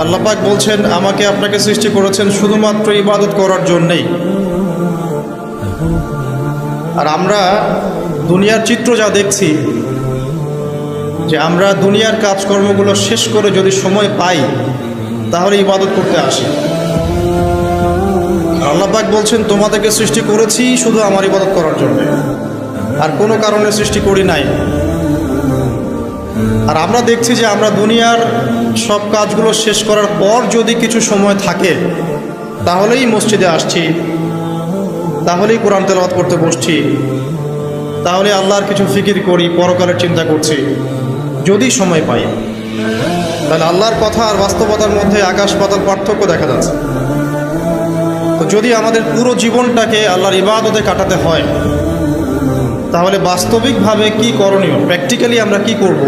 আল্লাহ পাক বলছেন, আমাকে আপনাকে সৃষ্টি করেছেন শুধুমাত্র ইবাদত করার জন্যেই। আর আমরা দুনিয়ার চিত্র যা দেখছি, যে আমরা দুনিয়ার কাজকর্মগুলো শেষ করে যদি সময় পাই তাহলে ইবাদত করতে আসি। আল্লাহ পাক বলছেন, তোমাদেরকে সৃষ্টি করেছি শুধু আমার ইবাদত করার জন্য, আর কোনো কারণে সৃষ্টি করি নাই। আর আমরা দেখছি যে আমরা দুনিয়ার সব কাজগুলো শেষ করার পর যদি কিছু সময় থাকে তাহলেই মসজিদে আসছি, তাহলেই কোরআন তেলাওয়াত করতে বসছি, তাহলে আল্লাহর কিছু ফিকির করি, পরকালের চিন্তা করছি যদি সময় পাই। তাহলে আল্লাহর কথা আর বাস্তবতার মধ্যে আকাশ পাতাল পার্থক্য দেখা যাচ্ছে। তো যদি আমাদের পুরো জীবনটাকে আল্লাহর ইবাদতে কাটাতে হয় তাহলে বাস্তবিকভাবে কি করণীয়, প্র্যাকটিক্যালি আমরা কি করব